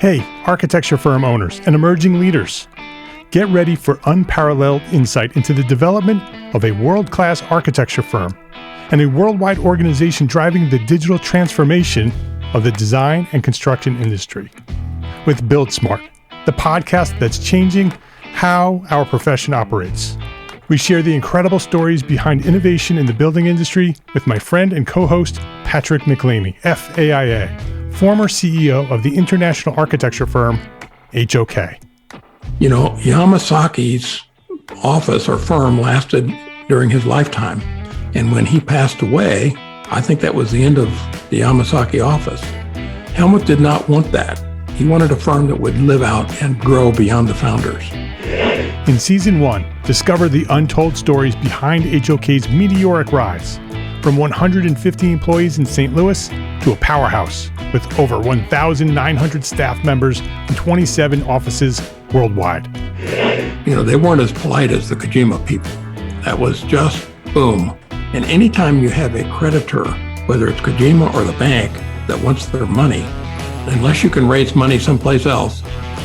Hey, architecture firm owners and emerging leaders. Get ready for unparalleled insight into the development of a world-class architecture firm and a worldwide organization driving the digital transformation of the design and construction industry. With Build Smart, the podcast that's changing how our profession operates. We share the incredible stories behind innovation in the building industry with my friend and co-host, Patrick McLeamy, FAIA, former CEO of the international architecture firm, HOK. You know, Yamasaki's office or firm lasted during his lifetime. And when he passed away, I think that was the end of the Yamasaki office. Helmut did not want that. He wanted a firm that would live out and grow beyond the founders. In Season 1, discover the untold stories behind HOK's meteoric rise, from 150 employees in St. Louis to a powerhouse with over 1,900 staff members and 27 offices worldwide. You know, they weren't as polite as the Kojima people. That was just boom. And anytime you have a creditor, whether it's Kojima or the bank, that wants their money, unless you can raise money someplace else,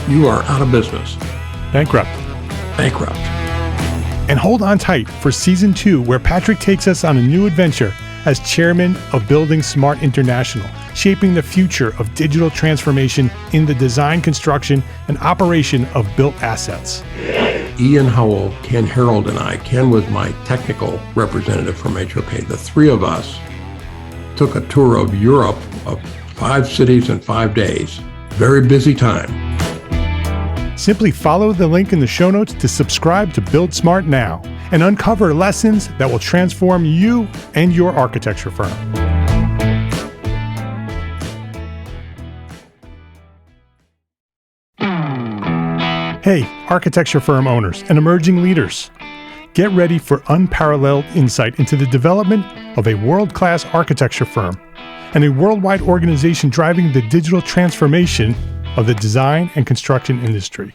you are out of business. Bankrupt. And hold on tight for Season 2, where Patrick takes us on a new adventure as chairman of Building Smart International, shaping the future of digital transformation in the design, construction, and operation of built assets. Ian Howell, Ken Harold, and I, Ken was my technical representative from HOK. The three of us took a tour of Europe of 5 cities in 5 days. Very busy time. Simply follow the link in the show notes to subscribe to Build Smart now and uncover lessons that will transform you and your architecture firm. Hey, architecture firm owners and emerging leaders. Get ready for unparalleled insight into the development of a world-class architecture firm and a worldwide organization driving the digital transformation of the design and construction industry.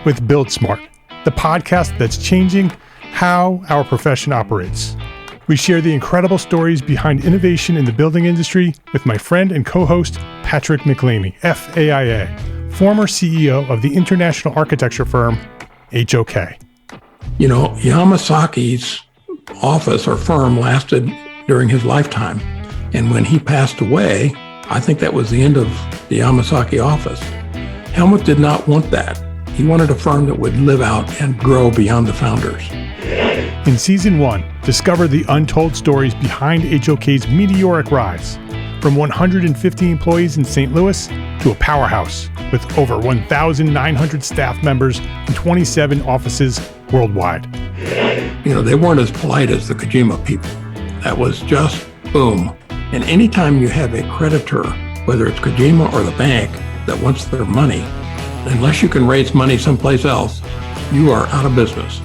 With Build Smart, the podcast that's changing how our profession operates. We share the incredible stories behind innovation in the building industry with my friend and co-host, Patrick McLeamy, FAIA, former CEO of the international architecture firm, HOK. You know, Yamasaki's office or firm lasted during his lifetime. And when he passed away, I think that was the end of the Yamasaki office. Helmut did not want that. He wanted a firm that would live out and grow beyond the founders. In Season 1, discover the untold stories behind HOK's meteoric rise, from 150 employees in St. Louis to a powerhouse with over 1,900 staff members and 27 offices worldwide. You know, they weren't as polite as the Kojima people. That was just boom. And anytime you have a creditor, whether it's Kojima or the bank, that wants their money, unless you can raise money someplace else, you are out of business.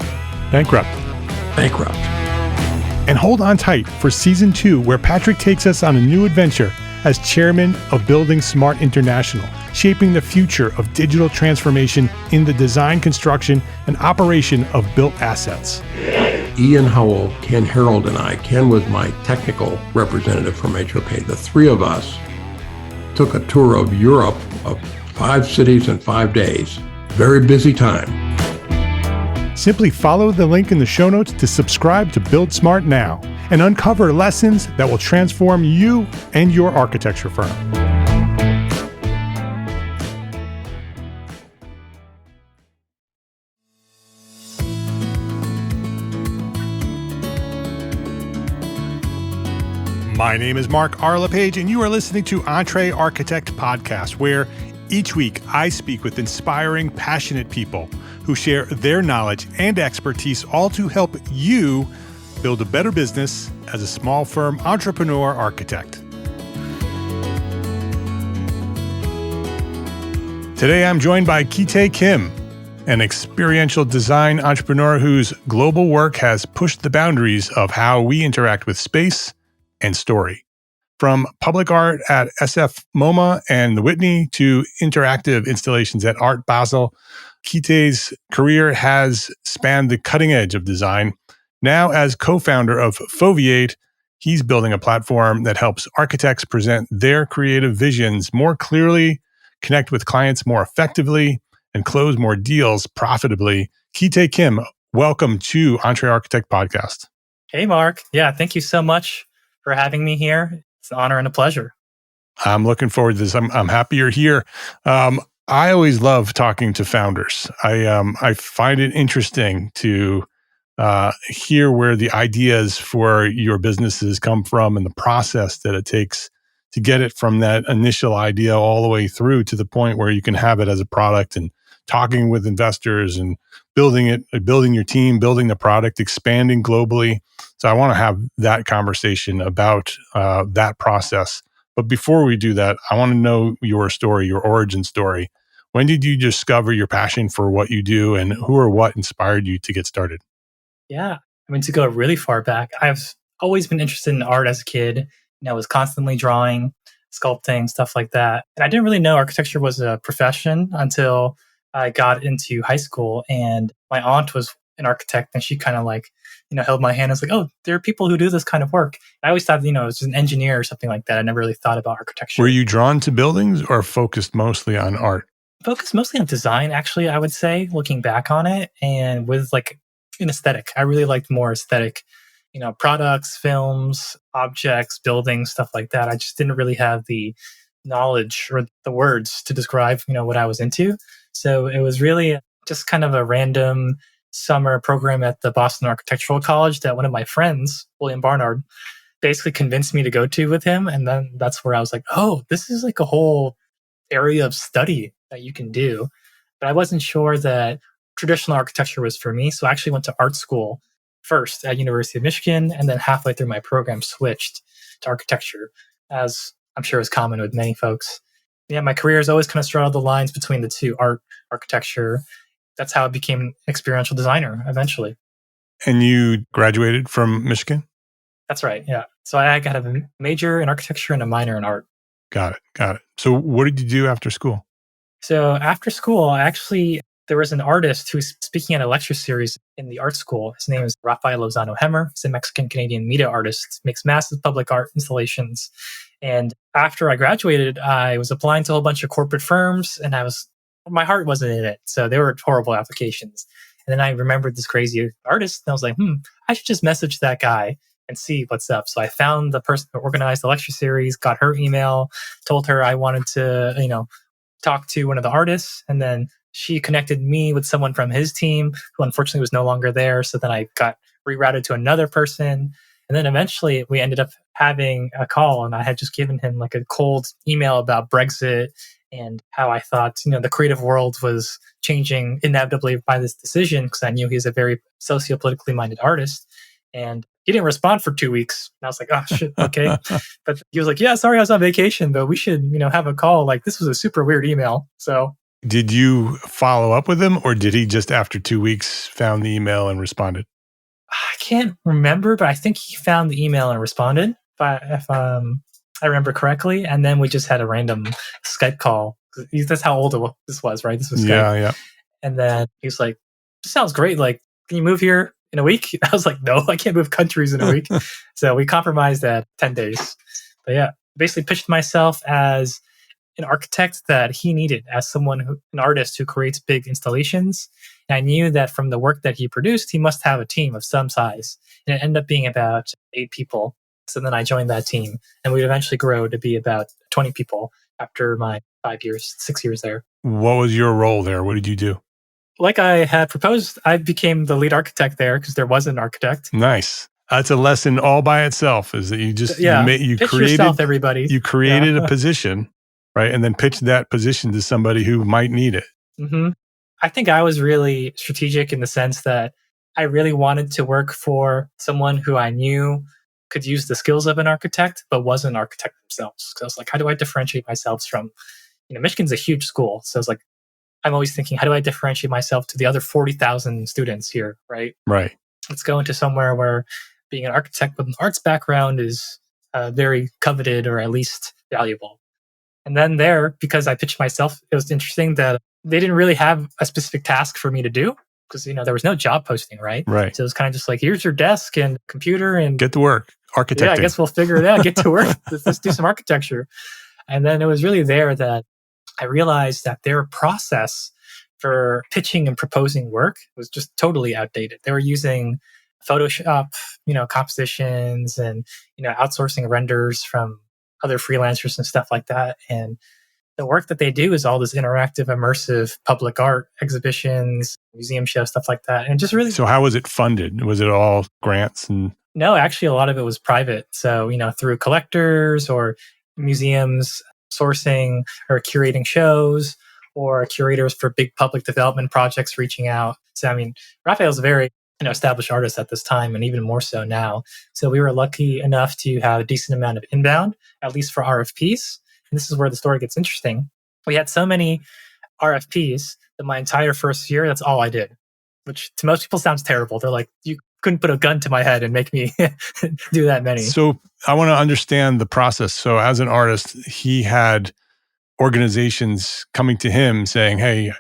Bankrupt. And hold on tight for Season 2, where Patrick takes us on a new adventure as chairman of Building Smart International, shaping the future of digital transformation in the design, construction, and operation of built assets. Ian Howell, Ken Harold, and I, Ken was my technical representative from HOK. The three of us took a tour of Europe of 5 cities in 5 days. Very busy time. Simply follow the link in the show notes to subscribe to Build Smart now and uncover lessons that will transform you and your architecture firm. My name is Mark R. LePage, and you are listening to Entree Architect Podcast, where each week I speak with inspiring, passionate people who share their knowledge and expertise, all to help you build a better business as a small firm entrepreneur architect. Today I'm joined by Kitae Kim, an experiential design entrepreneur whose global work has pushed the boundaries of how we interact with space and story. From public art at SF MoMA and the Whitney to interactive installations at Art Basel, Kitae's career has spanned the cutting edge of design. Now, as co-founder of Foveate, he's building a platform that helps architects present their creative visions more clearly, connect with clients more effectively, and close more deals profitably. Kitae Kim, welcome to Entre Architect Podcast. Hey, Mark. Yeah, thank you so much for having me here. It's an honor and a pleasure. I'm looking forward to this. I'm happy you're here. I always love talking to founders. I find it interesting to hear where the ideas for your businesses come from and the process that it takes to get it from that initial idea all the way through to the point where you can have it as a product and talking with investors and building it, building your team, building the product, expanding globally. So I want to have that conversation about that process. But before we do that, I want to know your story, your origin story. When did you discover your passion for what you do, and who or what inspired you to get started? Yeah, I mean, to go really far back, I've always been interested in art as a kid. I was constantly drawing, sculpting, stuff like that. And I didn't really know architecture was a profession until I got into high school. And my aunt was an architect, and she kind of held my hand and was like, oh, there are people who do this kind of work. I always thought, it was just an engineer or something like that. I never really thought about architecture. Were you drawn to buildings or focused mostly on art? Focused mostly on design, actually, I would say, looking back on it. And with an aesthetic. I really liked more aesthetic, products, films, objects, buildings, stuff like that. I just didn't really have the knowledge or the words to describe, what I was into. So it was really just kind of a random summer program at the Boston Architectural College that one of my friends, William Barnard, basically convinced me to go to with him. And then that's where I was like, oh, this is like a whole area of study that you can do. But I wasn't sure that traditional architecture was for me. So I actually went to art school first at University of Michigan, and then halfway through my program switched to architecture, as I'm sure is common with many folks. Yeah, my career has always kind of straddled the lines between the two, art, architecture. That's how I became an experiential designer eventually. And you graduated from Michigan? That's right, yeah. So I got a major in architecture and a minor in art. Got it. So what did you do after school? So after school, there was an artist who was speaking at a lecture series in the art school. His name is Rafael Lozano Hemmer. He's a Mexican-Canadian media artist, makes massive public art installations. And after I graduated, I was applying to a whole bunch of corporate firms, and my heart wasn't in it. So they were horrible applications. And then I remembered this crazy artist, and I was like, I should just message that guy and see what's up. So I found the person who organized the lecture series, got her email, told her I wanted to, talk to one of the artists, and then she connected me with someone from his team who unfortunately was no longer there. So then I got rerouted to another person. And then eventually we ended up having a call, and I had just given him like a cold email about Brexit and how I thought, the creative world was changing inevitably by this decision, because I knew he's a very sociopolitically minded artist. And he didn't respond for 2 weeks. And I was like, oh, shit, okay. But he was like, yeah, sorry, I was on vacation, but we should, have a call. Like, this was a super weird email. So did you follow up with him, or did he just after 2 weeks found the email and responded? I can't remember, but I think he found the email and responded, if I remember correctly. And then we just had a random Skype call. That's how old this was, right? This was Skype. Yeah. And then he was like, this sounds great. Like, can you move here in a week? I was like, no, I can't move countries in a week. So we compromised at 10 days. But yeah, basically pitched myself as an architect that he needed, as an artist who creates big installations. And I knew that from the work that he produced, he must have a team of some size. And it ended up being about 8 people. So then I joined that team, and we'd eventually grow to be about 20 people after my 6 years there. What was your role there? What did you do? Like I had proposed, I became the lead architect there because there was an architect. Nice. That's a lesson all by itself, is that you just, you pitch created yourself, everybody. You created a position, right? And then pitched that position to somebody who might need it. Mm-hmm. I think I was really strategic in the sense that I really wanted to work for someone who I knew could use the skills of an architect, but wasn't an architect themselves. So I was like, how do I differentiate myself from, Michigan's a huge school. So I was like, I'm always thinking, how do I differentiate myself to the other 40,000 students here, right? Right. Let's go into somewhere where being an architect with an arts background is very coveted, or at least valuable. And then there, because I pitched myself, it was interesting that they didn't really have a specific task for me to do, because, there was no job posting, right? Right. So it was kind of just like, here's your desk and computer and get to work. Architecting. Yeah, I guess we'll figure it out. Get to work. Let's do some architecture. And then it was really there that I realized that their process for pitching and proposing work was just totally outdated. They were using Photoshop, compositions and, outsourcing renders from other freelancers and stuff like that. And the work that they do is all this interactive, immersive public art exhibitions, museum shows, stuff like that. And just really, So how was it funded? Was it all grants and no, actually, a lot of it was private. So, through collectors or museums sourcing or curating shows or curators for big public development projects reaching out. So, Raphael's a very established artist at this time and even more so now. So we were lucky enough to have a decent amount of inbound, at least for RFPs. And this is where the story gets interesting. We had so many RFPs that my entire first year, that's all I did, which to most people sounds terrible. They're like, you couldn't put a gun to my head and make me do that many. So I want to understand the process. So as an artist, he had organizations coming to him saying, hey,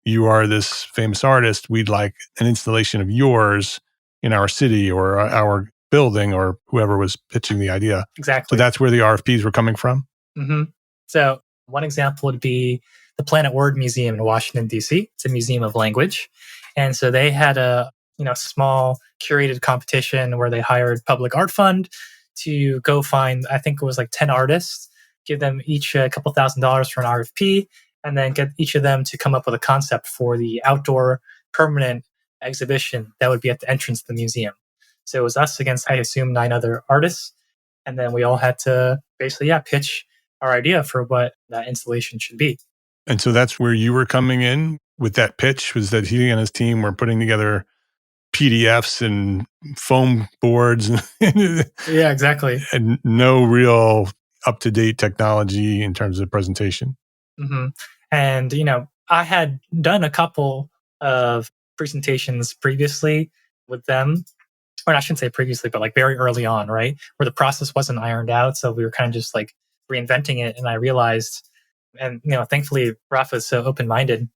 you are this famous artist. We'd like an installation of yours in our city or our building, or whoever was pitching the idea. Exactly. So that's where the RFPs were coming from? Mm-hmm. So one example would be the Planet Word Museum in Washington, D.C. It's a museum of language. And so they had a small curated competition where they hired Public Art Fund to go find, I think it was like 10 artists, give them each a couple $1,000s for an RFP, and then get each of them to come up with a concept for the outdoor permanent exhibition that would be at the entrance of the museum. So it was us against, I assume, 9 other artists. And then we all had to basically, pitch our idea for what that installation should be. And so that's where you were coming in with that pitch, was that he and his team were putting together PDFs and foam boards. Yeah, exactly. And no real up-to-date technology in terms of presentation. Mm-hmm. And, I had done a couple of presentations previously with them, or I shouldn't say previously, but like very early on, right? Where the process wasn't ironed out. So we were kind of just like reinventing it. And I realized, and, thankfully, Rafa is so open-minded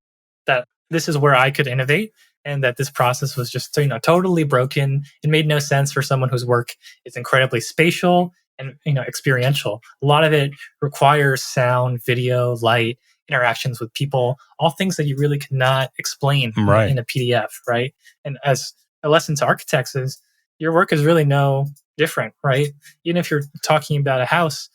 that this is where I could innovate, and that this process was just, totally broken. It made no sense for someone whose work is incredibly spatial and, experiential. A lot of it requires sound, video, light, interactions with people, all things that you really cannot explain Right. in a PDF, right? And as a lesson to architects is, your work is really no different, right? Even if you're talking about a house,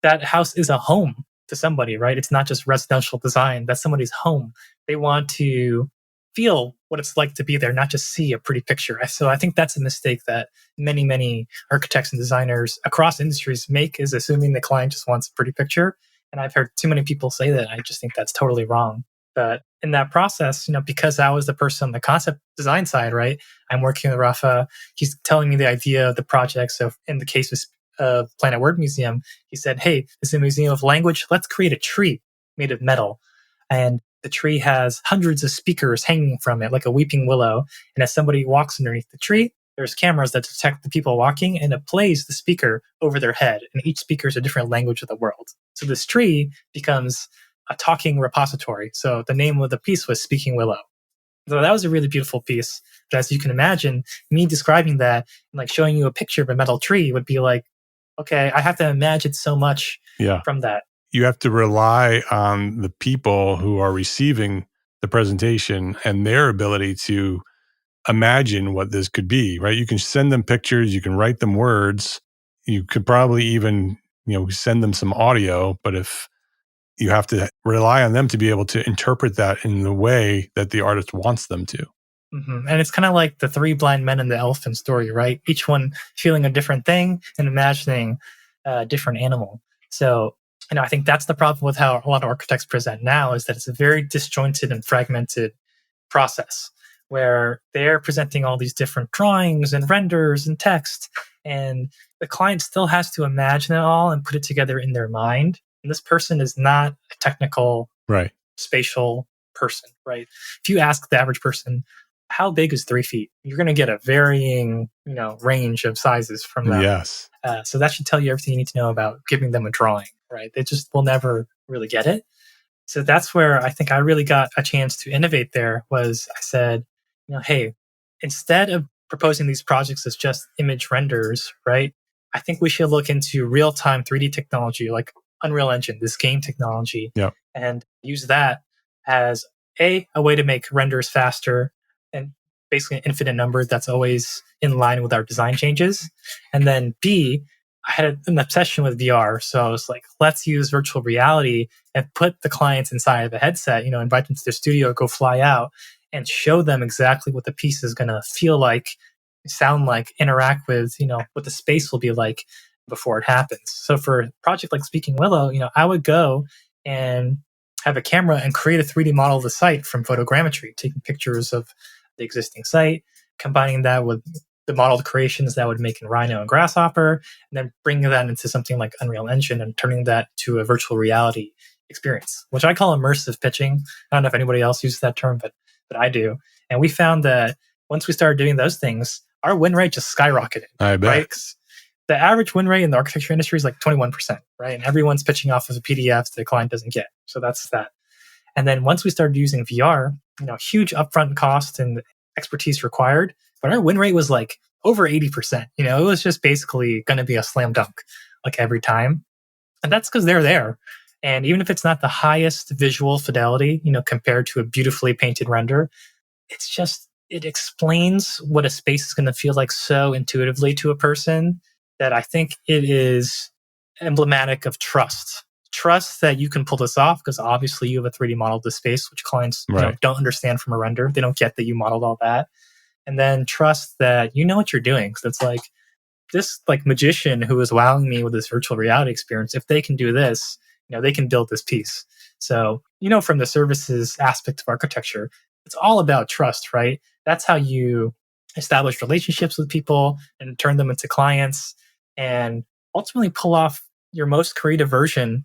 that house is a home to somebody, right? It's not just residential design. That's somebody's home. They want to feel what it's like to be there, not just see a pretty picture. So I think that's a mistake that many, many architects and designers across industries make, is assuming the client just wants a pretty picture. And I've heard too many people say that. I just think that's totally wrong. But in that process, because I was the person on the concept design side, right? I'm working with Rafa. He's telling me the idea of the project. So in the case of Planet Word Museum, he said, hey, this is a museum of language. Let's create a tree made of metal. And the tree has hundreds of speakers hanging from it, like a weeping willow. And as somebody walks underneath the tree, there's cameras that detect the people walking, and it plays the speaker over their head. And each speaker is a different language of the world. So this tree becomes a talking repository. So the name of the piece was Speaking Willow. So that was a really beautiful piece. But as you can imagine, me describing that and like showing you a picture of a metal tree would be like, okay, I have to imagine so much from that. You have to rely on the people who are receiving the presentation and their ability to imagine what this could be, right? You can send them pictures, you can write them words, you could probably even, send them some audio, but if you have to rely on them to be able to interpret that in the way that the artist wants them to. Mm-hmm. And it's kind of like the 3 blind men and the elephant story, right? Each one feeling a different thing and imagining a different animal. So, I think that's the problem with how a lot of architects present now, is that it's a very disjointed and fragmented process where they're presenting all these different drawings and renders and text, and the client still has to imagine it all and put it together in their mind. And this person is not a technical, spatial person, right? If you ask the average person, how big is 3 feet? You're going to get a varying, range of sizes from them. Yes. So that should tell you everything you need to know about giving them a drawing, right? They just will never really get it. So that's where I think I really got a chance to innovate there. Was I said, hey, instead of proposing these projects as just image renders, right? I think we should look into real-time 3D technology like Unreal Engine, this game technology, Yeah. and use that as a way to make renders faster and basically an infinite number that's always in line with our design changes. And then B, I had an obsession with VR. So I was like, let's use virtual reality and put the clients inside of a headset, invite them to their studio, go fly out and show them exactly what the piece is going to feel like, sound like, interact with, what the space will be like before it happens. So for a project like Speaking Willow, I would go and have a camera and create a 3D model of the site from photogrammetry, taking pictures of the existing site, combining that with the modeled creations that would make in Rhino and Grasshopper, and then bringing that into something like Unreal Engine and turning that to a virtual reality experience, which I call immersive pitching. I don't know if anybody else uses that term, but I do. And we found that once we started doing those things, our win rate just skyrocketed. I bet. Right? The average win rate in the architecture industry is like 21%, right? And everyone's pitching off of a PDF the client doesn't get. So that's that. And then once we started using VR, huge upfront cost and expertise required, but our win rate was like over 80%. It was just basically going to be a slam dunk like every time. And that's because they're there. And even if it's not the highest visual fidelity, compared to a beautifully painted render, it explains what a space is going to feel like so intuitively to a person that I think it is emblematic of trust. Trust that you can pull this off because obviously you have a 3D model of the space, which clients don't understand from a render. They don't get that you modeled all that. And then trust that you know what you're doing. So it's like this magician who is wowing me with this virtual reality experience. If they can do this, they can build this piece. So, from the services aspect of architecture, it's all about trust, right? That's how you establish relationships with people and turn them into clients and ultimately pull off your most creative version,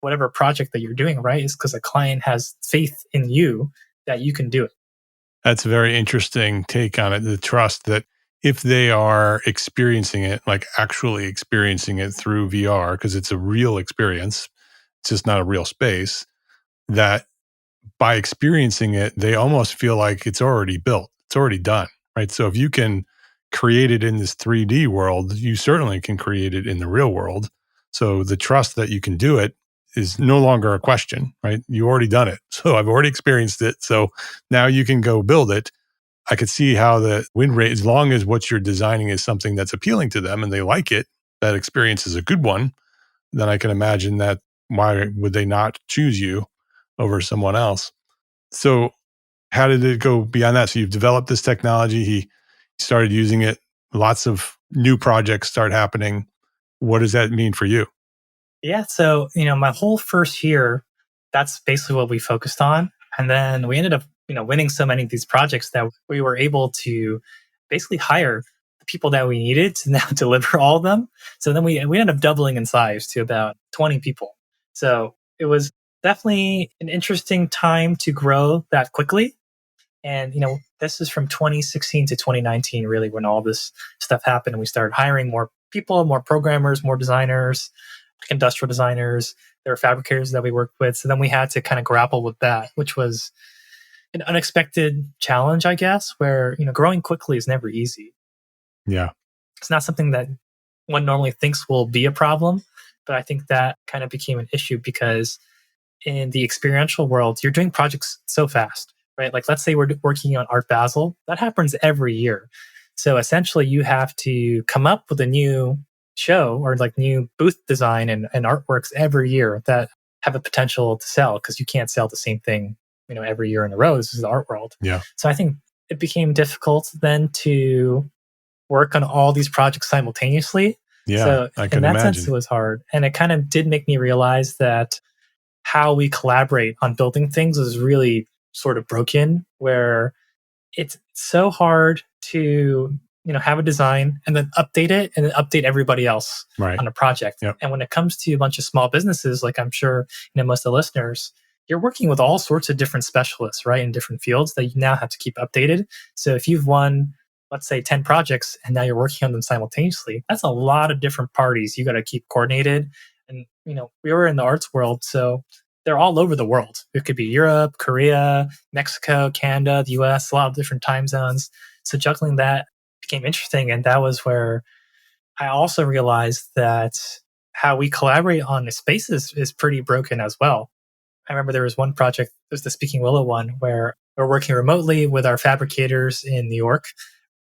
whatever project that you're doing, right? Is because a client has faith in you that you can do it. That's a very interesting take on it. The trust that if they are experiencing it, like actually experiencing it through VR, because it's a real experience, it's just not a real space, that by experiencing it, they almost feel like it's already built. It's already done, right? So if you can create it in this 3D world, you certainly can create it in the real world. So the trust that you can do it is no longer a question, right? You already done it. So I've already experienced it. So now you can go build it. I could see how the win rate, as long as what you're designing is something that's appealing to them and they like it, that experience is a good one, then I can imagine that why would they not choose you over someone else? So how did it go beyond that? So you've developed this technology. He started using it. Lots of new projects start happening. What does that mean for you? Yeah. So, my whole first year, that's basically what we focused on. And then we ended up, winning so many of these projects that we were able to basically hire the people that we needed to now deliver all of them. So then we ended up doubling in size to about 20 people. So it was definitely an interesting time to grow that quickly. And, this is from 2016 to 2019, really, when all this stuff happened. And we started hiring more people, more programmers, more designers, industrial designers. There were fabricators that we worked with. So then we had to kind of grapple with that, which was an unexpected challenge, I guess, where, growing quickly is never easy. Yeah. It's not something that one normally thinks will be a problem. But I think that kind of became an issue because in the experiential world, you're doing projects so fast, right? Like, let's say we're working on Art Basel. That happens every year. So essentially, you have to come up with a new show or new booth design and artworks every year that have a potential to sell because you can't sell the same thing, every year in a row. This is the art world. Yeah. So I think it became difficult then to work on all these projects simultaneously. Yeah, so I in can that imagine. sense, it was hard. And it kind of did make me realize that how we collaborate on building things is really sort of broken, where it's so hard to have a design and then update it and then update everybody else Right. on a project. Yep. And when it comes to a bunch of small businesses, like I'm sure most of the listeners, you're working with all sorts of different specialists, right, in different fields that you now have to keep updated. So if you've won, let's say, 10 projects and now you're working on them simultaneously, that's a lot of different parties you got to keep coordinated. And we were in the arts world, so they're all over the world. It could be Europe, Korea, Mexico, Canada, the US, a lot of different time zones. So juggling that became interesting. And that was where I also realized that how we collaborate on the spaces is pretty broken as well. I remember there was one project, it was the Speaking Willow one, where we're working remotely with our fabricators in New York,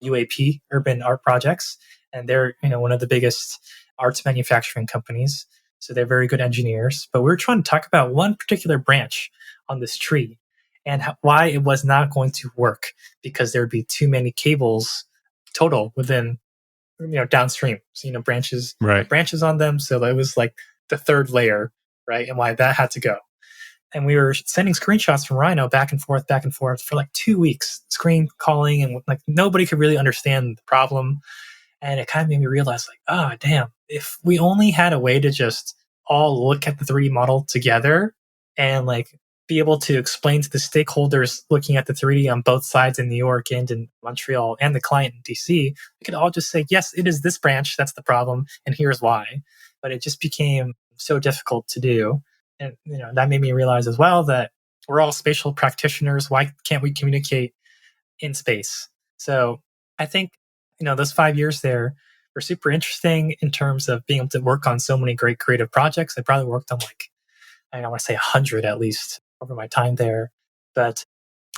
UAP, Urban Art Projects, and they're one of the biggest arts manufacturing companies. So they're very good engineers. But we were trying to talk about one particular branch on this tree and why it was not going to work because there would be too many cables total within downstream. So branches on them. So it was like the third layer, right? And why that had to go. And we were sending screenshots from Rhino back and forth for like 2 weeks, screen calling, and like nobody could really understand the problem. And it kind of made me realize, like, oh, damn, if we only had a way to just all look at the 3D model together and like be able to explain to the stakeholders looking at the 3D on both sides in New York and in Montreal and the client in DC, we could all just say, yes, it is this branch, that's the problem, and here's why. But it just became so difficult to do. And that made me realize as well that we're all spatial practitioners. Why can't we communicate in space? So I think those 5 years there were super interesting in terms of being able to work on so many great creative projects. I probably worked on I want to say 100 at least over my time there. But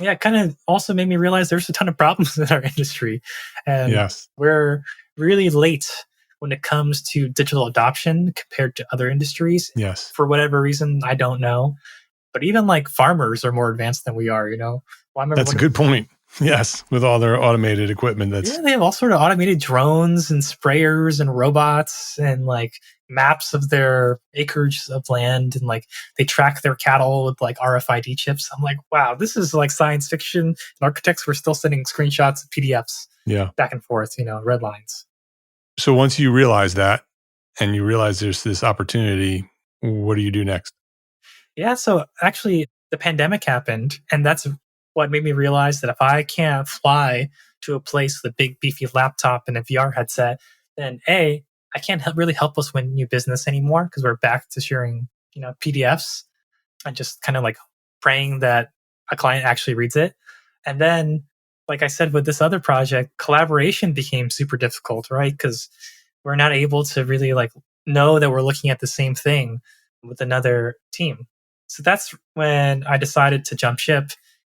yeah, it kind of also made me realize there's a ton of problems in our industry, and we're really late when it comes to digital adoption compared to other industries. Yes. For whatever reason, I don't know. But even like farmers are more advanced than we are, Well, that's a good point. Yes, with all their automated equipment. They have all sort of automated drones and sprayers and robots and like maps of their acreage of land, and like they track their cattle with like RFID chips. I'm like, wow, this is like science fiction. And architects were still sending screenshots of PDFs back and forth, red lines. So once you realize that and you realize there's this opportunity, what do you do next? Yeah, so actually the pandemic happened, and that's what made me realize that if I can't fly to a place with a big beefy laptop and a VR headset, then I can't really help us win new business anymore because we're back to sharing, PDFs and just kind of like praying that a client actually reads it. And then, like I said, with this other project, collaboration became super difficult, right? Because we're not able to really like know that we're looking at the same thing with another team. So that's when I decided to jump ship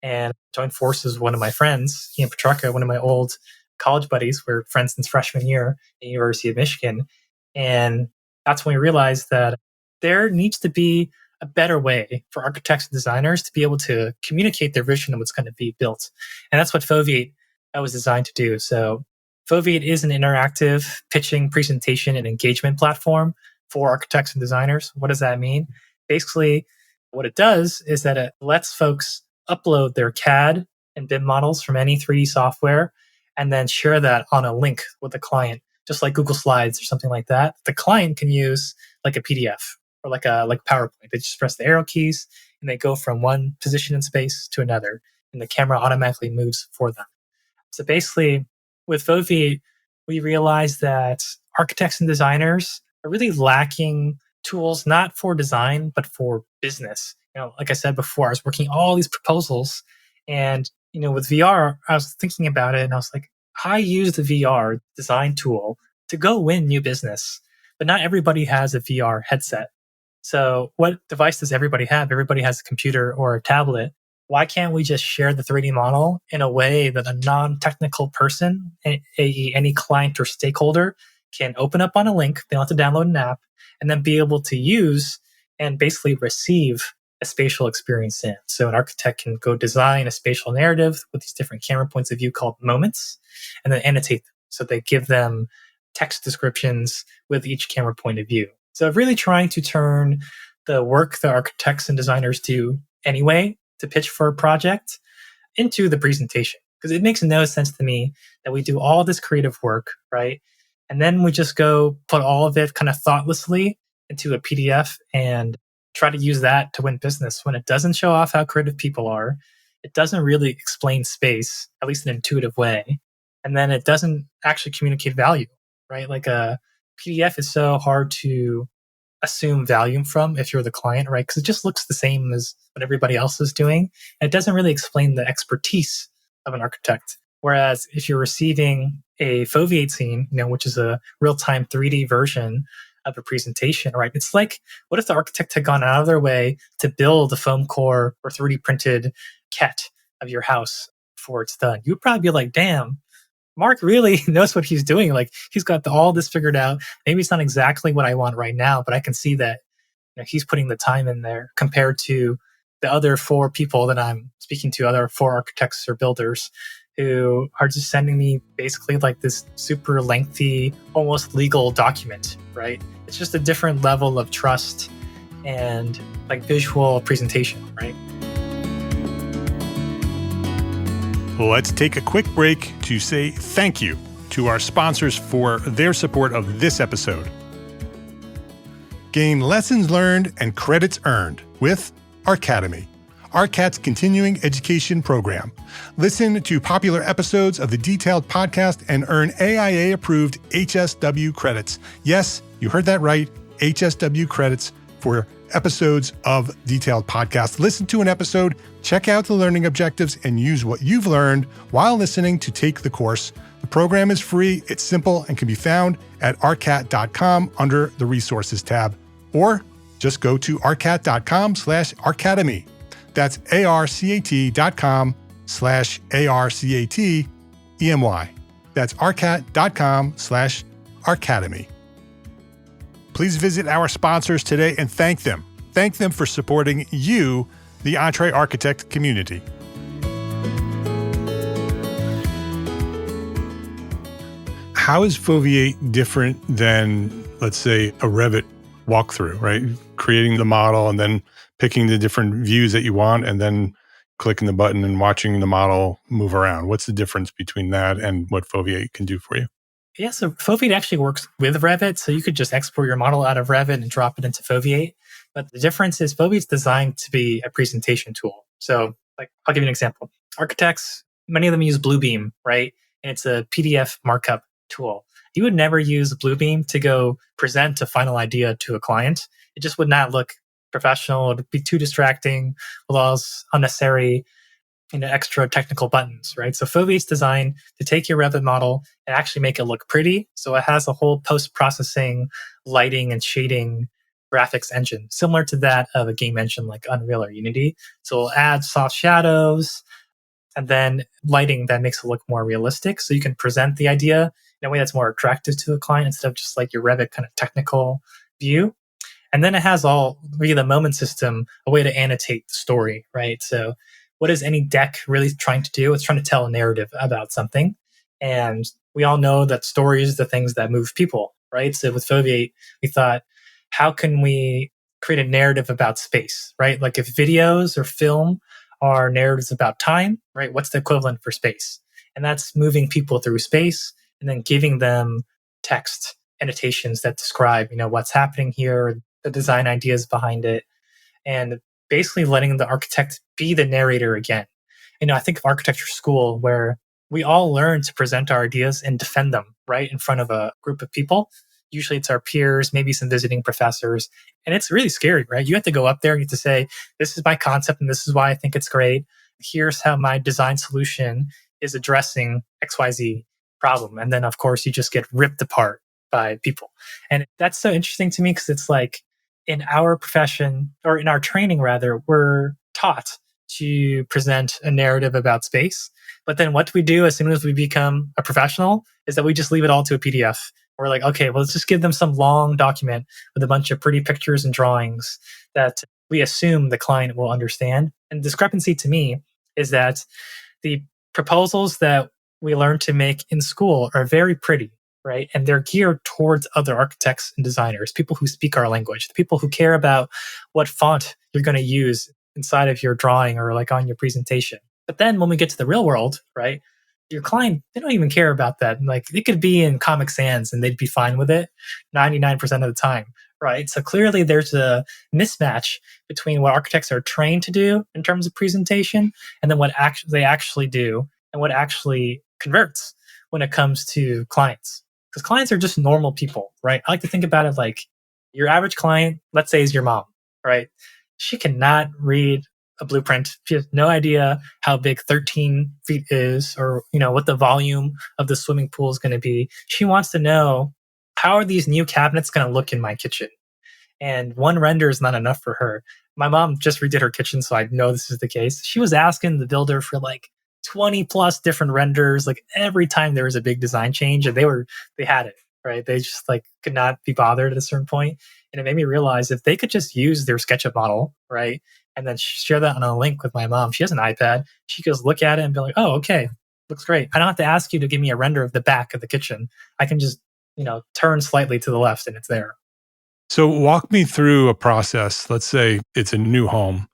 and join forces with one of my friends, Ian Petrarca, one of my old college buddies. We're friends since freshman year at the University of Michigan. And that's when we realized that there needs to be a better way for architects and designers to be able to communicate their vision of what's going to be built. And that's what Foveate was designed to do. So Foveate is an interactive pitching, presentation, and engagement platform for architects and designers. What does that mean? Basically, what it does is that it lets folks upload their CAD and BIM models from any 3D software and then share that on a link with the client, just like Google Slides or something like that. The client can use like a PDF or like PowerPoint. They just press the arrow keys and they go from one position in space to another, and the camera automatically moves for them. So basically, with Foveate, we realized that architects and designers are really lacking tools not for design, but for business. Like I said before, I was working all these proposals, and with VR, I was thinking about it, and I was like, I use the VR design tool to go win new business, but not everybody has a VR headset. So what device does everybody have? Everybody has a computer or a tablet. Why can't we just share the 3D model in a way that a non-technical person, any client or stakeholder, can open up on a link, they don't have to download an app, and then be able to use and basically receive a spatial experience in. So an architect can go design a spatial narrative with these different camera points of view called moments, and then annotate them. So they give them text descriptions with each camera point of view. So really trying to turn the work that architects and designers do anyway to pitch for a project into the presentation. Because it makes no sense to me that we do all this creative work, right? And then we just go put all of it kind of thoughtlessly into a PDF and try to use that to win business when it doesn't show off how creative people are. It doesn't really explain space, at least in an intuitive way. And then it doesn't actually communicate value, right? Like a PDF is so hard to assume value from if you're the client, right? Because it just looks the same as what everybody else is doing. And it doesn't really explain the expertise of an architect. Whereas if you're receiving a Foveate scene, which is a real-time 3D version of a presentation, right? It's like, what if the architect had gone out of their way to build a foam core or 3D printed ket of your house before it's done? You would probably be like, damn, Mark really knows what he's doing. Like, he's got all this figured out. Maybe it's not exactly what I want right now, but I can see that he's putting the time in there compared to the other 4 people that I'm speaking to, other 4 architects or builders who are just sending me basically like this super lengthy, almost legal document, right? It's just a different level of trust and like visual presentation, right? Let's take a quick break to say thank you to our sponsors for their support of this episode. Gain lessons learned and credits earned with Arcademy, ARCAT's continuing education program. Listen to popular episodes of the Detailed podcast and earn AIA-approved HSW credits. Yes, you heard that right, HSW credits for episodes of Detailed podcast. Listen to an episode, check out the learning objectives, and use what you've learned while listening to take the course. The program is free, it's simple, and can be found at arcat.com under the Resources tab. Or just go to arcat.com/arcademy. That's arcat.com/arcatemy. That's arcat.com/arcademy. Please visit our sponsors today and thank them. Thank them for supporting you, the Entre Architect community. How is Foveate different than, let's say, a Revit walkthrough, right? Creating the model and then picking the different views that you want and then clicking the button and watching the model move around. What's the difference between that and what Foveate can do for you? Yeah, so Foveate actually works with Revit. So you could just export your model out of Revit and drop it into Foveate. But the difference is Foveate's designed to be a presentation tool. So like, I'll give you an example. Architects, many of them use Bluebeam, right? And it's a PDF markup tool. You would never use Bluebeam to go present a final idea to a client. It just would not look professional. It would be too distracting with all those unnecessary extra technical buttons, right? So Foveate's designed to take your Revit model and actually make it look pretty. So it has a whole post-processing, lighting and shading graphics engine, similar to that of a game engine like Unreal or Unity. So it'll add soft shadows and then lighting that makes it look more realistic. So you can present the idea in a way that's more attractive to the client instead of just like your Revit kind of technical view. And then it has all via the moment system, a way to annotate the story, right? So what is any deck really trying to do? It's trying to tell a narrative about something. And we all know that stories are the things that move people, right? So with Foveate, we thought, how can we create a narrative about space, right? Like if videos or film are narratives about time, right? What's the equivalent for space? And that's moving people through space and then giving them text annotations that describe, what's happening here, the design ideas behind it, and basically letting the architect be the narrator again. I think of architecture school where we all learn to present our ideas and defend them right in front of a group of people. Usually it's our peers, maybe some visiting professors. And it's really scary, right? You have to go up there and you have to say, this is my concept and this is why I think it's great. Here's how my design solution is addressing XYZ problem. And then, of course, you just get ripped apart by people. And that's so interesting to me because it's like in our profession, or in our training rather, we're taught to present a narrative about space. But then what do we do as soon as we become a professional is that we just leave it all to a PDF. We're like, okay, well, let's just give them some long document with a bunch of pretty pictures and drawings that we assume the client will understand. And discrepancy to me is that the proposals that we learn to make in school are very pretty, right? And they're geared towards other architects and designers, people who speak our language, the people who care about what font you're going to use inside of your drawing or like on your presentation. But then when we get to the real world, right, your client, they don't even care about that. Like it could be in Comic Sans and they'd be fine with it 99% of the time, right? So clearly there's a mismatch between what architects are trained to do in terms of presentation and then what they actually do and what actually converts when it comes to clients. Because clients are just normal people, right? I like to think about it like your average client, let's say is your mom, right? She cannot read a blueprint. She has no idea how big 13 feet is or, what the volume of the swimming pool is going to be. She wants to know how are these new cabinets going to look in my kitchen? And one render is not enough for her. My mom just redid her kitchen, so I know this is the case. She was asking the builder for like 20 plus different renders, like every time there was a big design change, and they had it, right? They just like could not be bothered at a certain point. And it made me realize if they could just use their SketchUp model, right? And then share that on a link with my mom. She has an iPad. She goes look at it and be like, oh, okay, looks great. I don't have to ask you to give me a render of the back of the kitchen. I can just, turn slightly to the left and it's there. So walk me through a process. Let's say it's a new home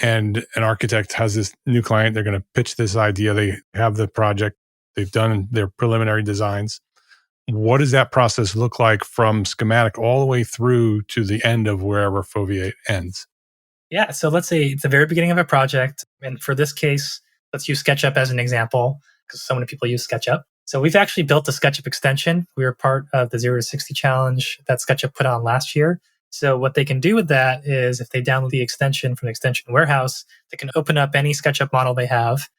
and an architect has this new client. They're going to pitch this idea. They have the project. They've done their preliminary designs. What does that process look like from schematic all the way through to the end of wherever Foveate ends? Yeah. So let's say it's the very beginning of a project. And for this case, let's use SketchUp as an example because so many people use SketchUp. So we've actually built a SketchUp extension. We were part of the 0 to 60 challenge that SketchUp put on last year. So what they can do with that is if they download the extension from the extension warehouse, they can open up any SketchUp model they have,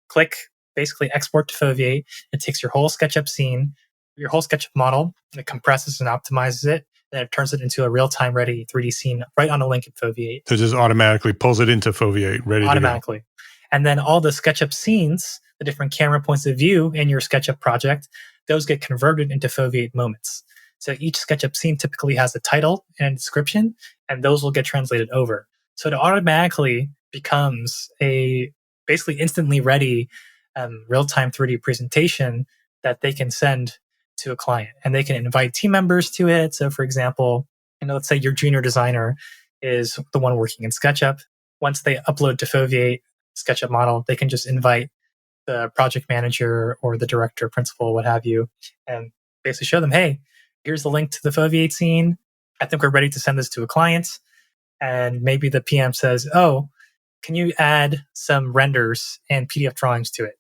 click basically export to Foveate. It takes your whole SketchUp scene, your whole SketchUp model, and it compresses and optimizes it. Then it turns it into a real-time ready 3D scene right on a link in Foveate. So it just automatically pulls it into Foveate, ready automatically. to go. And then all the SketchUp scenes, the different camera points of view in your SketchUp project, those get converted into Foveate moments. So each SketchUp scene typically has a title and a description, and those will get translated over. So it automatically becomes a basically instantly ready real-time 3D presentation that they can send to a client. And they can invite team members to it. So for example, let's say your junior designer is the one working in SketchUp. Once they upload to Foveate SketchUp model, they can just invite the project manager or the director, principal, what have you, and basically show them, hey, here's the link to the Foveate scene. I think we're ready to send this to a client. And maybe the PM says, oh, can you add some renders and PDF drawings to it?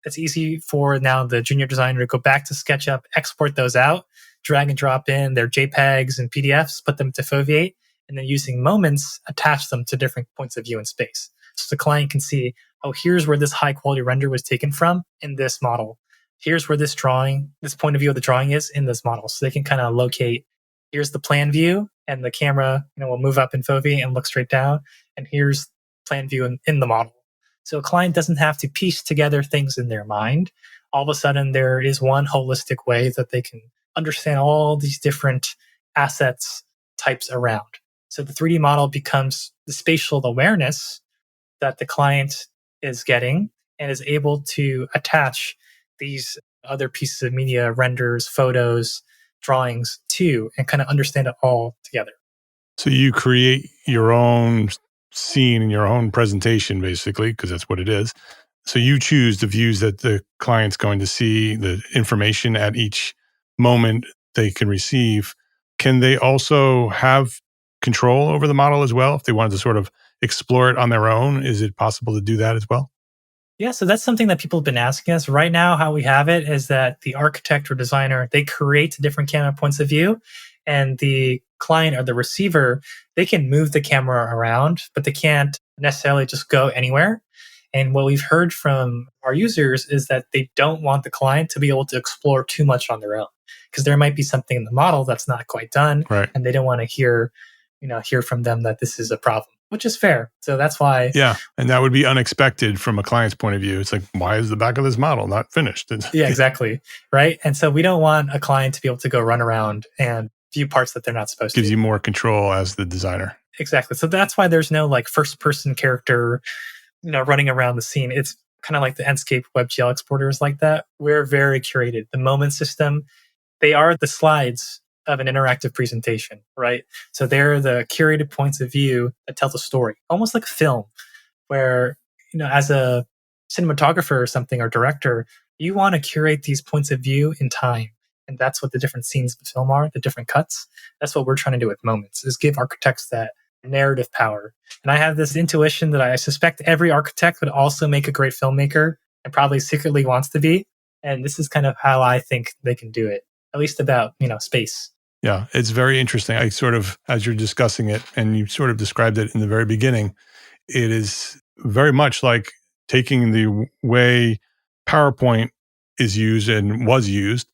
It's easy for now the junior designer to go back to SketchUp, export those out, drag and drop in their JPEGs and PDFs, put them to Foveate, and then using moments, attach them to different points of view in space. So the client can see, oh, here's where this high quality render was taken from in this model. Here's where this point of view of the drawing is in this model. So they can kind of locate, here's the plan view, and the camera will move up in Foveate and look straight down. And here's plan view in the model. So a client doesn't have to piece together things in their mind. All of a sudden, there is one holistic way that they can understand all these different assets types around. So the 3D model becomes the spatial awareness that the client is getting and is able to attach these other pieces of media, renders, photos, drawings to, and kind of understand it all together. So you create your own scene and your own presentation, basically, because that's what it is. So you choose the views that the client's going to see, the information at each moment they can receive. Can they also have control over the model as well? If they wanted to sort of explore it on their own, is it possible to do that as well? Yeah, so that's something that people have been asking us. Right now, how we have it is that the architect or designer, they create different camera points of view, and the client or the receiver, they can move the camera around, but they can't necessarily just go anywhere. And what we've heard from our users is that they don't want the client to be able to explore too much on their own because there might be something in the model that's not quite done, right? And they don't want to hear from them that this is a problem, which is fair. So that's why. Yeah. And that would be unexpected from a client's point of view. It's like, why is the back of this model not finished? Yeah, exactly. Right. And so we don't want a client to be able to go run around and view parts that they're not supposed to. Gives you more control as the designer. Exactly. So that's why there's no like first person character, running around the scene. It's kind of like the Enscape WebGL exporters like that. We're very curated. The moment system, they are the slides of an interactive presentation, right? So they're the curated points of view that tell the story, almost like film, where, as a cinematographer or something or director, you want to curate these points of view in time. And that's what the different scenes of the film are, the different cuts. That's what we're trying to do with moments, is give architects that narrative power. And I have this intuition that I suspect every architect would also make a great filmmaker and probably secretly wants to be. And this is kind of how I think they can do it, at least about, space. Yeah, it's very interesting. I sort of, as you're discussing it, and you sort of described it in the very beginning, it is very much like taking the way PowerPoint is used and was used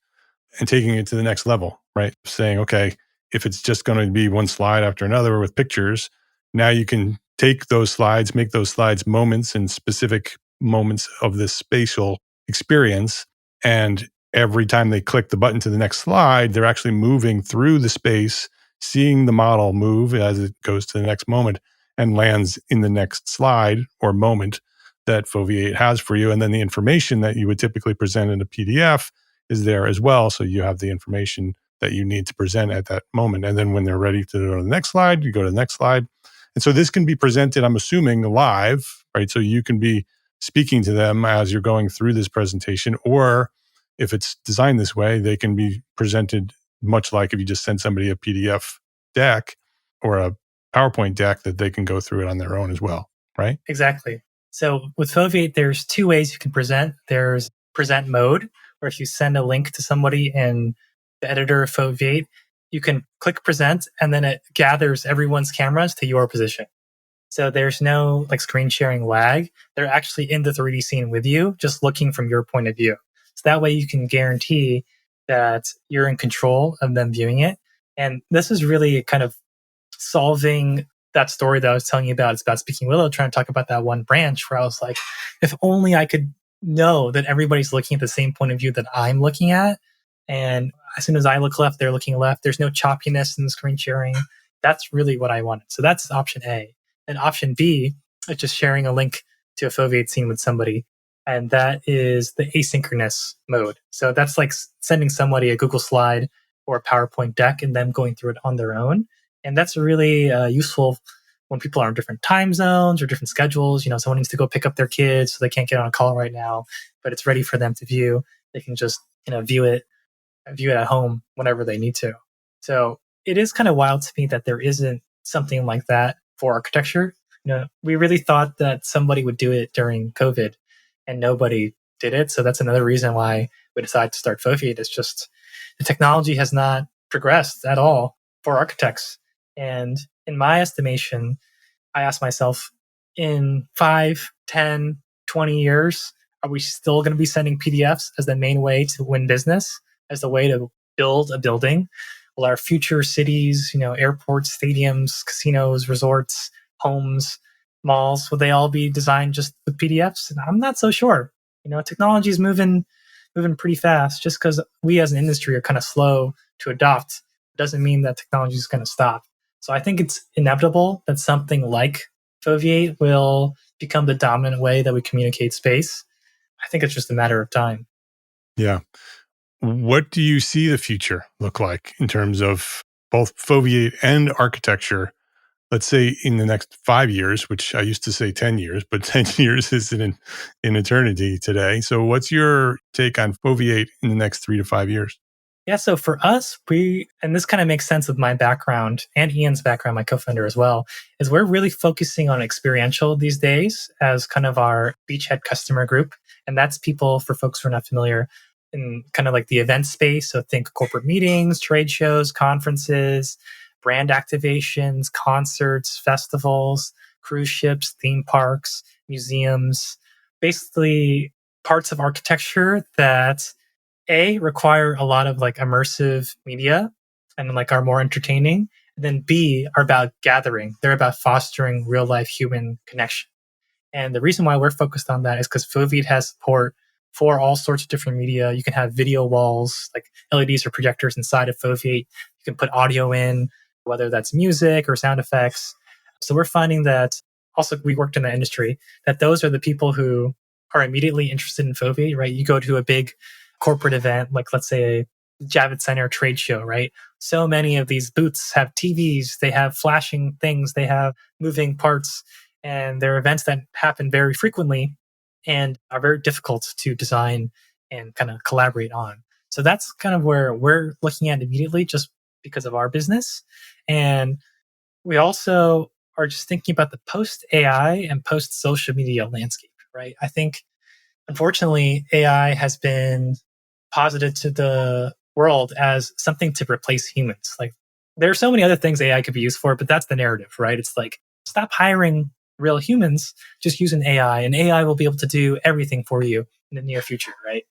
and taking it to the next level. right? Saying, okay, if it's just going to be one slide after another with pictures, now you can take those slides, make those slides moments and specific moments of this spatial experience. And every time they click the button to the next slide, they're actually moving through the space, seeing the model move as it goes to the next moment and lands in the next slide or moment that Foveate has for you. And then the information that you would typically present in a PDF is there as well. So you have the information that you need to present at that moment. And then when they're ready to go to the next slide, you go to the next slide. And so this can be presented, I'm assuming, live, right? So you can be speaking to them as you're going through this presentation, or if it's designed this way, they can be presented much like if you just send somebody a PDF deck or a PowerPoint deck that they can go through it on their own as well, right? Exactly. So with Foveate, there's two ways you can present. There's present mode, where if you send a link to somebody in the editor of Foveate, you can click present and then it gathers everyone's cameras to your position. So there's no like screen sharing lag. They're actually in the 3D scene with you, just looking from your point of view. So that way you can guarantee that you're in control of them viewing it. And this is really kind of solving that story that I was telling you about. It's about Speaking Willow, trying to talk about that one branch where I was like, if only I could know that everybody's looking at the same point of view that I'm looking at. And as soon as I look left, they're looking left. There's no choppiness in the screen sharing. That's really what I wanted. So that's option A. And option B is just sharing a link to a Foveate scene with somebody. And that is the asynchronous mode. So that's like sending somebody a Google slide or a PowerPoint deck and them going through it on their own. And that's really useful when people are in different time zones or different schedules. You know, someone needs to go pick up their kids, so they can't get on a call right now, but it's ready for them to view. They can just, view it at home whenever they need to. So it is kind of wild to me that there isn't something like that for architecture. We really thought that somebody would do it during COVID and nobody did it. So that's another reason why we decided to start Foveate. It's just the technology has not progressed at all for architects. And in my estimation, I asked myself, in 5, 10, 20 years, are we still going to be sending PDFs as the main way to win business, as the way to build a building? Will our future cities, airports, stadiums, casinos, resorts, homes, malls, will they all be designed just with PDFs? And I'm not so sure. Technology is moving pretty fast. Just because we as an industry are kind of slow to adopt doesn't mean that technology is going to stop. So I think it's inevitable that something like Foveate will become the dominant way that we communicate space. I think it's just a matter of time. Yeah. What do you see the future look like in terms of both Foveate and architecture? Let's say in the next 5 years, which I used to say 10 years, but 10 years is in eternity today. So what's your take on Foveate in the next 3 to 5 years? Yeah, so for us, and this kind of makes sense with my background and Ian's background, my co-founder as well, is we're really focusing on experiential these days as kind of our beachhead customer group. And that's people, for folks who are not familiar, in kind of like the event space. So think corporate meetings, trade shows, conferences, brand activations, concerts, festivals, cruise ships, theme parks, museums, basically parts of architecture that require a lot of like immersive media and like are more entertaining. And then B are about gathering. They're about fostering real life human connection. And the reason why we're focused on that is because Foveate has support for all sorts of different media. You can have video walls, like LEDs or projectors inside of Foveate. You can put audio in, whether that's music or sound effects. So we're finding that also, we worked in the industry, that those are the people who are immediately interested in Foveate, right? You go to a big corporate event, like let's say a Javits Center trade show, right? So many of these booths have TVs, they have flashing things, they have moving parts, and they're events that happen very frequently and are very difficult to design and kind of collaborate on. So that's kind of where we're looking at immediately, just because of our business. And we also are just thinking about the post AI and post social media landscape, right? I think, unfortunately, AI has been posited to the world as something to replace humans. Like, there are so many other things AI could be used for, but that's the narrative, right? It's like, stop hiring real humans, just use an AI, and AI will be able to do everything for you in the near future, right?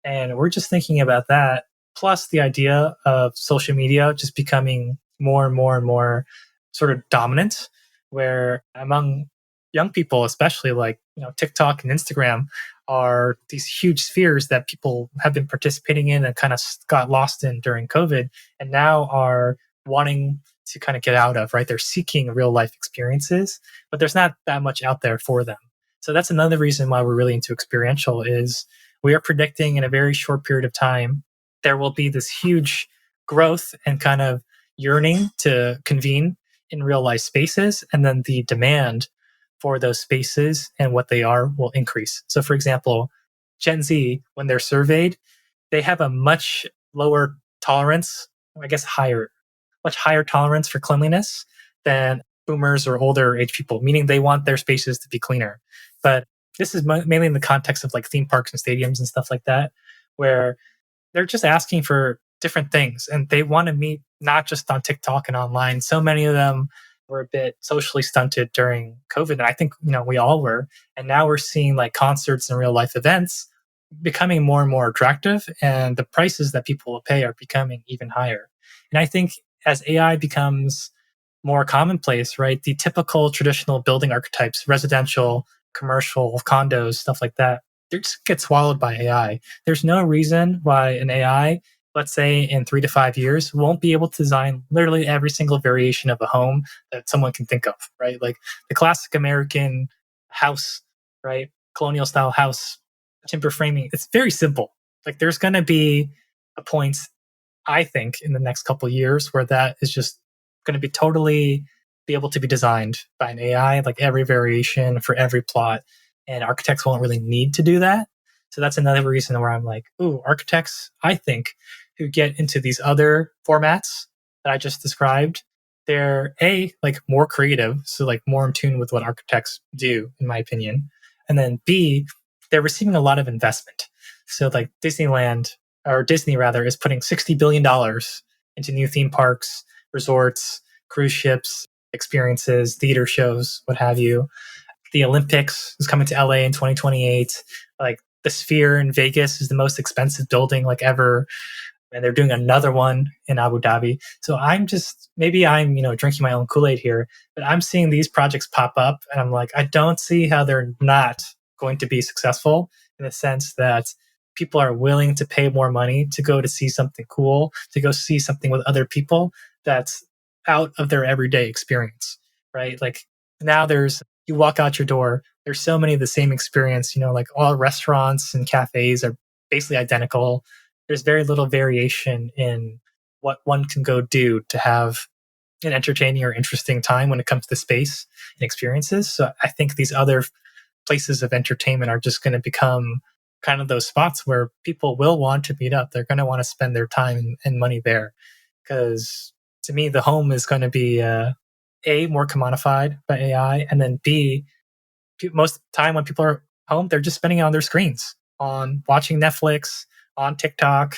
And we're just thinking about that plus the idea of social media just becoming more and more and more sort of dominant, where among young people, especially like TikTok and Instagram, are these huge spheres that people have been participating in and kind of got lost in during COVID, and now are wanting to kind of get out of, right? They're seeking real life experiences, but there's not that much out there for them. So that's another reason why we're really into experiential is we are predicting in a very short period of time, there will be this huge growth and kind of yearning to convene in real life spaces. And then the demand for those spaces and what they are will increase. So for example, Gen Z, when they're surveyed, they have a much lower tolerance, I guess much higher tolerance for cleanliness than boomers or older age people, meaning they want their spaces to be cleaner. But this is mainly in the context of like theme parks and stadiums and stuff like that, where they're just asking for different things and they want to meet not just on TikTok and online. So many of them were a bit socially stunted during COVID. And I think, we all were. And now we're seeing like concerts and real life events becoming more and more attractive. And the prices that people will pay are becoming even higher. And I think as AI becomes more commonplace, right, the typical traditional building archetypes, residential, commercial, condos, stuff like that, they just get swallowed by AI. There's no reason why an AI, let's say in 3 to 5 years, won't be able to design literally every single variation of a home that someone can think of, right? Like the classic American house, right? Colonial style house, timber framing. It's very simple. Like there's going to be a point, I think, in the next couple of years where that is just going to be totally be able to be designed by an AI, like every variation for every plot. And architects won't really need to do that. So that's another reason where I'm like, ooh, architects, I think, who get into these other formats that I just described, they're like more creative, so like more in tune with what architects do, in my opinion. And then B, they're receiving a lot of investment. So like Disneyland, or Disney rather, is putting $60 billion into new theme parks, resorts, cruise ships, experiences, theater shows, what have you. The Olympics is coming to LA in 2028. Like the Sphere in Vegas is the most expensive building like ever. And they're doing another one in Abu Dhabi. So maybe I'm, drinking my own Kool-Aid here, but I'm seeing these projects pop up and I'm like, I don't see how they're not going to be successful, in the sense that people are willing to pay more money to go to see something cool, to go see something with other people that's out of their everyday experience, right? Like now you walk out your door, there's so many of the same experience, like all restaurants and cafes are basically identical. There's very little variation in what one can go do to have an entertaining or interesting time when it comes to space and experiences. So I think these other places of entertainment are just going to become kind of those spots where people will want to meet up. They're going to want to spend their time and money there. Because to me, the home is going to be A, more commodified by AI, and then B, most of the time when people are home, they're just spending it on their screens, on watching Netflix, on TikTok,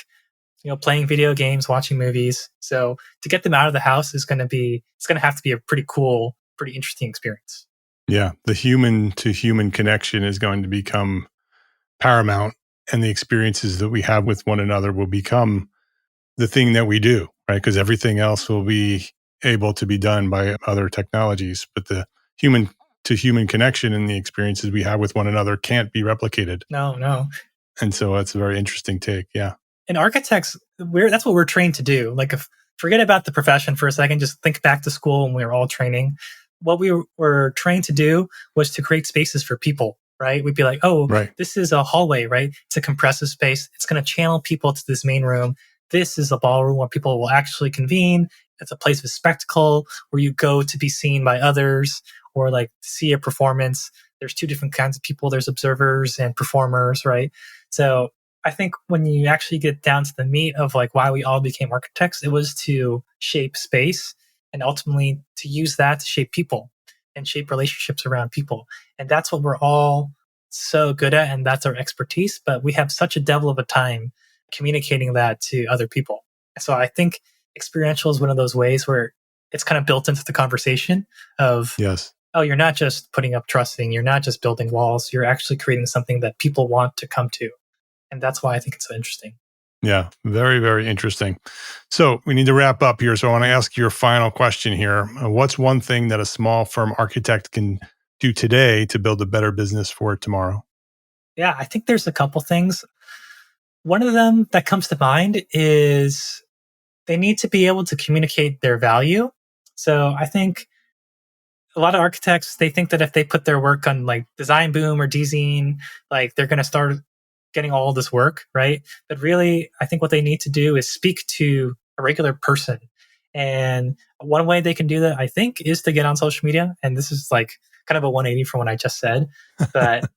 playing video games, watching movies. So to get them out of the house it's going to have to be a pretty cool, pretty interesting experience. Yeah, the human to human connection is going to become paramount, and the experiences that we have with one another will become the thing that we do, right? Because everything else will be able to be done by other technologies, but the human to human connection and the experiences we have with one another can't be replicated. No. And so that's a very interesting take. Yeah. And architects, that's what we're trained to do. Like, forget about the profession for a second, just think back to school when we were all training. What we were trained to do was to create spaces for people, right? We'd be like, right. This is a hallway, right? It's a compressive space. It's going to channel people to this main room. This is a ballroom where people will actually convene. It's a place of spectacle where you go to be seen by others or like see a performance. There's two different kinds of people. There's observers and performers, right? So I think when you actually get down to the meat of like why we all became architects, it was to shape space and ultimately to use that to shape people and shape relationships around people. And that's what we're all so good at, and that's our expertise. But we have such a devil of a time communicating that to other people. So I think experiential is one of those ways where it's kind of built into the conversation of, yes, you're not just putting up trussing, you're not just building walls, you're actually creating something that people want to come to. And that's why I think it's so interesting. Yeah, very, very interesting. So we need to wrap up here. So I want to ask your final question here. What's one thing that a small firm architect can do today to build a better business for tomorrow? Yeah, I think there's a couple things. One of them that comes to mind is they need to be able to communicate their value. So I think a lot of architects, they think that if they put their work on like Design Boom or Dzine, like they're going to start getting all this work, right? But really, I think what they need to do is speak to a regular person. And one way they can do that, I think, is to get on social media. And this is like kind of a 180 from what I just said. But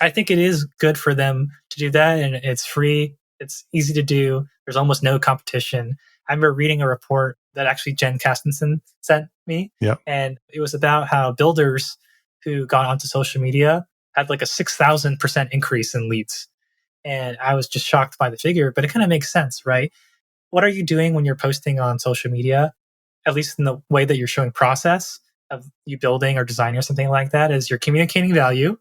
I think it is good for them to do that. And it's free, it's easy to do. There's almost no competition. I remember reading a report that actually Jen Castenson sent me. Yep. And it was about how builders who got onto social media had like a 6,000% increase in leads. And I was just shocked by the figure, but it kind of makes sense, right? What are you doing when you're posting on social media, at least in the way that you're showing process of you building or designing or something like that, is you're communicating value,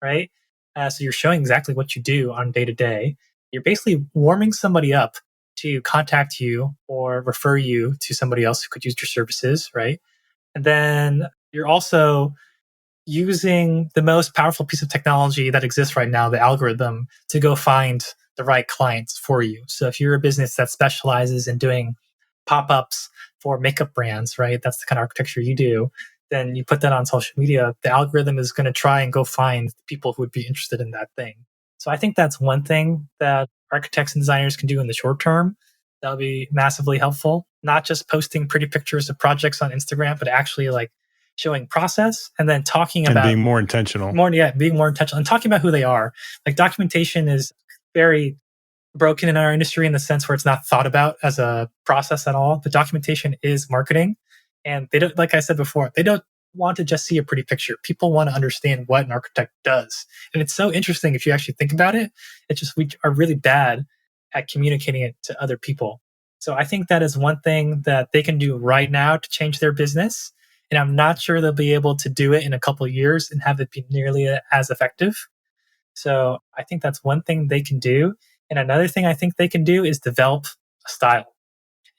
right? So you're showing exactly what you do on day to day. You're basically warming somebody up to contact you or refer you to somebody else who could use your services, right? And then you're also using the most powerful piece of technology that exists right now, the algorithm, to go find the right clients for you. So if you're a business that specializes in doing pop-ups for makeup brands, right? That's the kind of architecture you do. Then you put that on social media, the algorithm is going to try and go find people who would be interested in that thing. So I think that's one thing that architects and designers can do in the short term. That'll be massively helpful. Not just posting pretty pictures of projects on Instagram, but actually like showing process and then talking And about being more intentional. being more intentional and talking about who they are. Like documentation is very broken in our industry in the sense where it's not thought about as a process at all. But documentation is marketing. And they don't, like I said before, they don't want to just see a pretty picture. People want to understand what an architect does. And it's so interesting if you actually think about it. It's just we are really bad at communicating it to other people. So I think that is one thing that they can do right now to change their business. And I'm not sure they'll be able to do it in a couple of years and have it be nearly as effective. So I think that's one thing they can do. And another thing I think they can do is develop a style.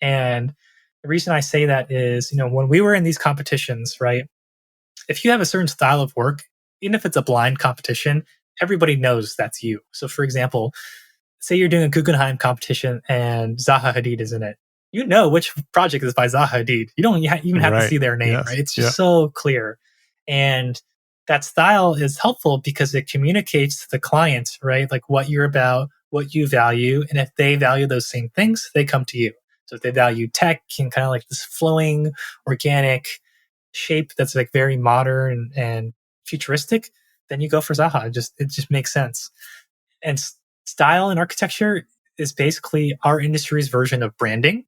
And the reason I say that is, when we were in these competitions, right? If you have a certain style of work, even if it's a blind competition, everybody knows that's you. So for example, say you're doing a Guggenheim competition and Zaha Hadid is in it. You know which project is by Zaha Hadid. You don't even have to Right. see their name, Yes. right? It's just so clear. And that style is helpful because it communicates to the client, right? Like what you're about, what you value. And if they value those same things, they come to you. So if they value tech and kind of like this flowing, organic shape that's like very modern and futuristic, then you go for Zaha. It just makes sense. And style and architecture is basically our industry's version of branding.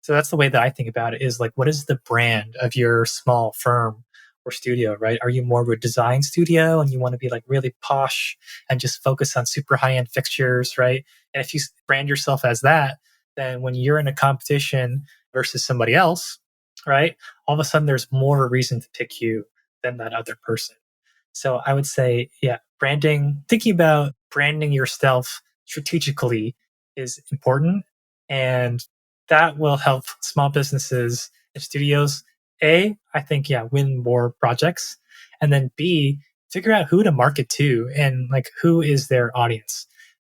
So that's the way that I think about it is like, what is the brand of your small firm or studio, right? Are you more of a design studio and you want to be like really posh and just focus on super high end fixtures, right? And if you brand yourself as that, then when you're in a competition versus somebody else, right? All of a sudden there's more of a reason to pick you than that other person. So I would say, yeah, branding, thinking about branding yourself strategically is important. And that will help small businesses and studios, A, I think, yeah, win more projects. And then B, figure out who to market to and like who is their audience.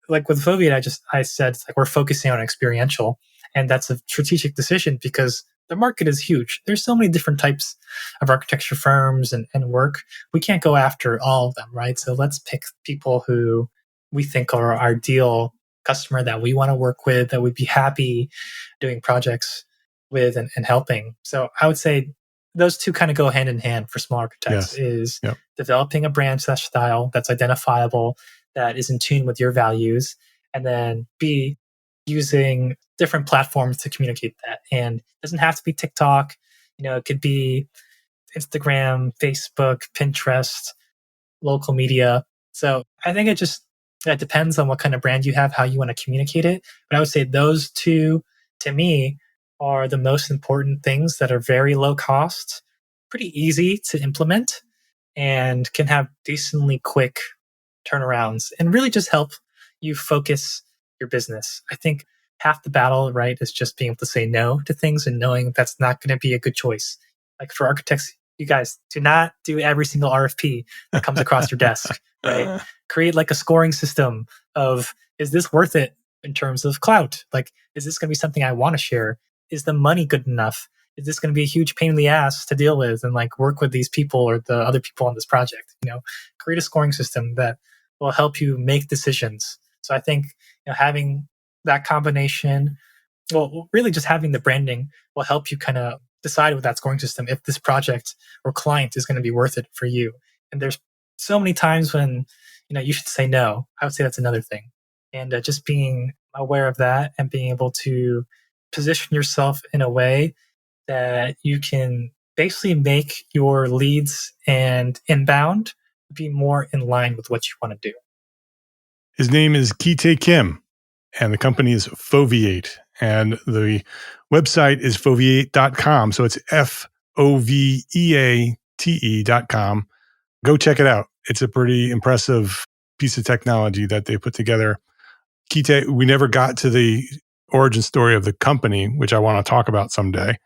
Like with Foveate, I said it's like we're focusing on experiential. And that's a strategic decision because the market is huge. There's so many different types of architecture firms and work. We can't go after all of them, right? So let's pick people who we think are our ideal customer that we want to work with, that would be happy doing projects with and helping. So I would say those two kind of go hand in hand for small architects Yes. is Yep. developing a brand slash style that's identifiable, that is in tune with your values, and then B, using different platforms to communicate that. And it doesn't have to be TikTok. It could be Instagram, Facebook, Pinterest, local media. So I think it depends on what kind of brand you have, how you want to communicate it. But I would say those two, to me, are the most important things that are very low cost, pretty easy to implement, and can have decently quick turnarounds and really just help you focus your business. I think half the battle, right, is just being able to say no to things and knowing that's not going to be a good choice. Like for architects, you guys do not do every single RFP that comes across your desk, right? Create like a scoring system of, is this worth it in terms of clout? Like, is this going to be something I want to share? Is the money good enough? Is this going to be a huge pain in the ass to deal with and like work with these people or the other people on this project? Create a scoring system that will help you make decisions. So I think having that combination, well, really just having the branding will help you kind of decide with that scoring system if this project or client is going to be worth it for you. And there's so many times when you should say no. I would say that's another thing. And just being aware of that and being able to position yourself in a way that you can basically make your leads and inbound be more in line with what you want to do. His name is Kitae Kim, and the company is Foveate. And the website is foveate.com. So it's FOVEATE.com. Go check it out. It's a pretty impressive piece of technology that they put together. Kitae, we never got to the origin story of the company, which I want to talk about someday,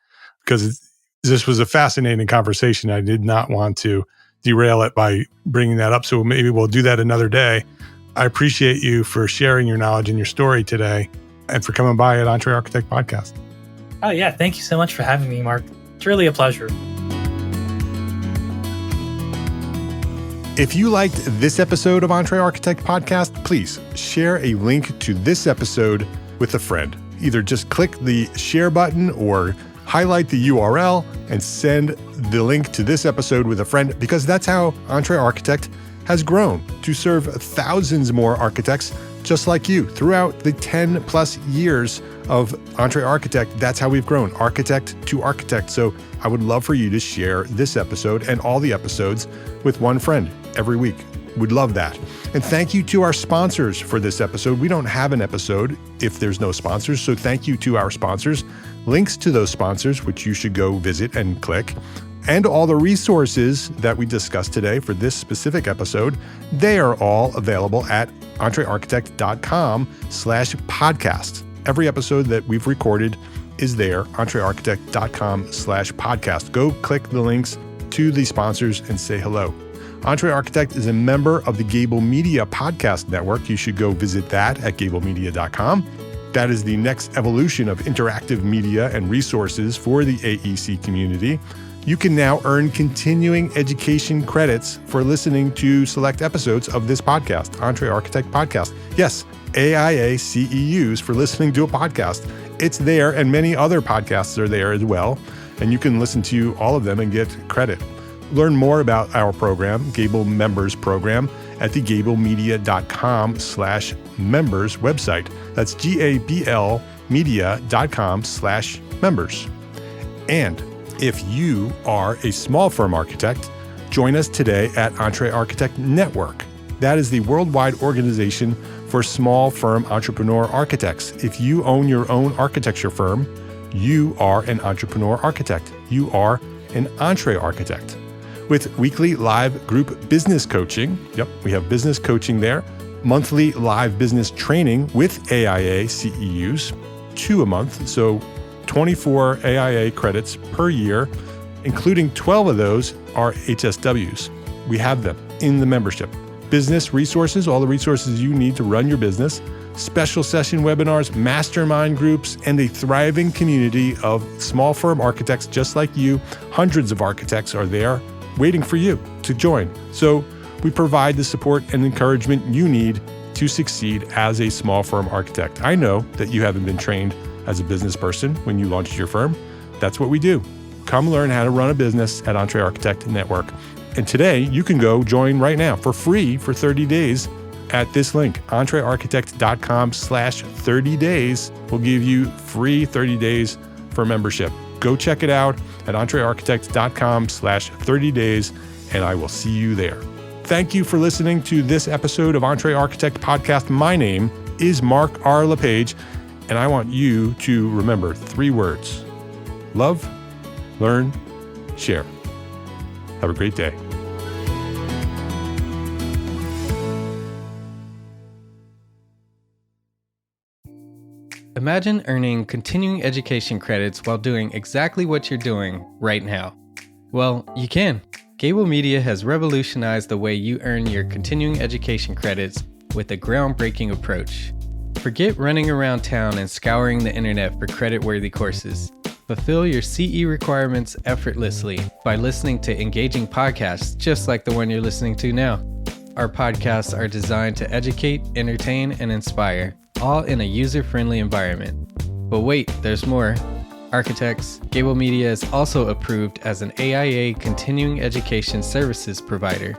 because this was a fascinating conversation. I did not want to derail it by bringing that up. So maybe we'll do that another day. I appreciate you for sharing your knowledge and your story today and for coming by at Entre Architect Podcast. Oh, yeah. Thank you so much for having me, Mark. It's really a pleasure. If you liked this episode of Entre Architect Podcast, please share a link to this episode with a friend. Either just click the share button or highlight the URL and send the link to this episode with a friend, because that's how Entre Architect has grown to serve thousands more architects just like you throughout the 10 plus years of Entre Architect. That's how we've grown, architect to architect. So I would love for you to share this episode and all the episodes with one friend every week. We'd love that. And thank you to our sponsors for this episode. We don't have an episode if there's no sponsors. So thank you to our sponsors. Links to those sponsors, which you should go visit and click, and all the resources that we discussed today for this specific episode, they are all available at entrearchitect.com/podcast. Every episode that we've recorded is there, entrearchitect.com/podcast. Go click the links to the sponsors and say hello. Entre Architect is a member of the Gable Media Podcast Network. You should go visit that at gablemedia.com. That is the next evolution of interactive media and resources for the AEC community. You can now earn continuing education credits for listening to select episodes of this podcast, Entre Architect Podcast. Yes, AIA CEUs for listening to a podcast. It's there, and many other podcasts are there as well, and you can listen to all of them and get credit. Learn more about our program, Gable Members Program, at the gablemedia.com/members website. That's GABL media.com/members. And if you are a small firm architect, join us today at Entre Architect Network. That is the worldwide organization for small firm entrepreneur architects. If you own your own architecture firm, you are an entrepreneur architect. You are an Entre Architect. With weekly live group business coaching, we have business coaching there, monthly live business training with AIA CEUs, 2 a month, so 24 AIA credits per year, including 12 of those are HSWs. We have them in the membership. Business resources, all the resources you need to run your business, special session webinars, mastermind groups, and a thriving community of small firm architects just like you. Hundreds of architects are there waiting for you to join. So we provide the support and encouragement you need to succeed as a small firm architect. I know that you haven't been trained as a business person when you launched your firm. That's what we do. Come learn how to run a business at Entre Architect Network. And today you can go join right now for free for 30 days at this link, entrearchitect.com/30 days will give you free 30 days for membership. Go check it out at entrearchitect.com/30 days, and I will see you there. Thank you for listening to this episode of Entre Architect Podcast. My name is Mark R. LePage, and I want you to remember 3 words: love, learn, share. Have a great day. Imagine earning continuing education credits while doing exactly what you're doing right now. Well, you can. Gable Media has revolutionized the way you earn your continuing education credits with a groundbreaking approach. Forget running around town and scouring the internet for credit-worthy courses. Fulfill your CE requirements effortlessly by listening to engaging podcasts just like the one you're listening to now. Our podcasts are designed to educate, entertain, and inspire, all in a user-friendly environment. But wait, there's more. Architects, Gable Media is also approved as an AIA continuing education services provider.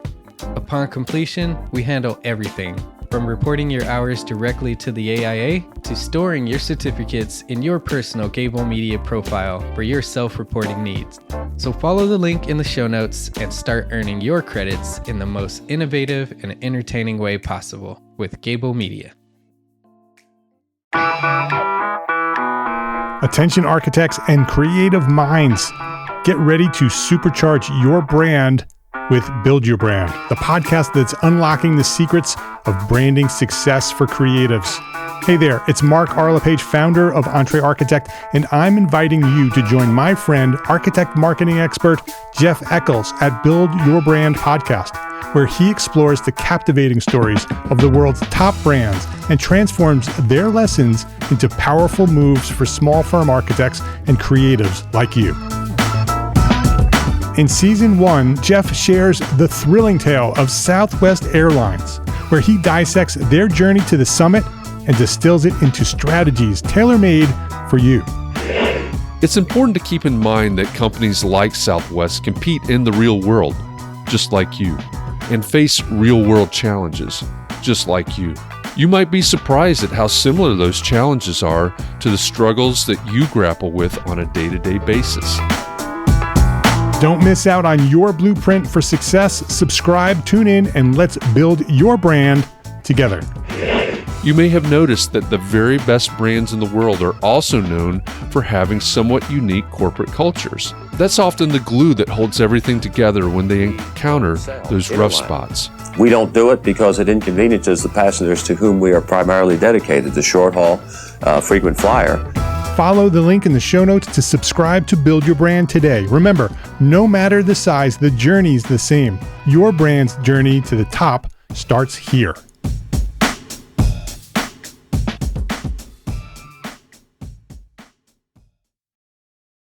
Upon completion, we handle everything, from reporting your hours directly to the AIA to storing your certificates in your personal Gable Media profile for your self-reporting needs. So follow the link in the show notes and start earning your credits in the most innovative and entertaining way possible with Gable Media. Attention architects and creative minds, get ready to supercharge your brand with Build Your Brand, the podcast that's unlocking the secrets of branding success for creatives. Hey there, it's Mark Arlepage, founder of Entre Architect, and I'm inviting you to join my friend, architect marketing expert Jeff Eccles at Build Your Brand podcast, where he explores the captivating stories of the world's top brands and transforms their lessons into powerful moves for small firm architects and creatives like you. In Season 1, Jeff shares the thrilling tale of Southwest Airlines, where he dissects their journey to the summit and distills it into strategies tailor-made for you. It's important to keep in mind that companies like Southwest compete in the real world, just like you, and face real-world challenges, just like you. You might be surprised at how similar those challenges are to the struggles that you grapple with on a day-to-day basis. Don't miss out on your blueprint for success. Subscribe, tune in, and let's build your brand together. You may have noticed that the very best brands in the world are also known for having somewhat unique corporate cultures. That's often the glue that holds everything together when they encounter those rough spots. We don't do it because it inconveniences the passengers to whom we are primarily dedicated, the short haul, frequent flyer. Follow the link in the show notes to subscribe to Build Your Brand today. Remember, no matter the size, the journey's the same. Your brand's journey to the top starts here.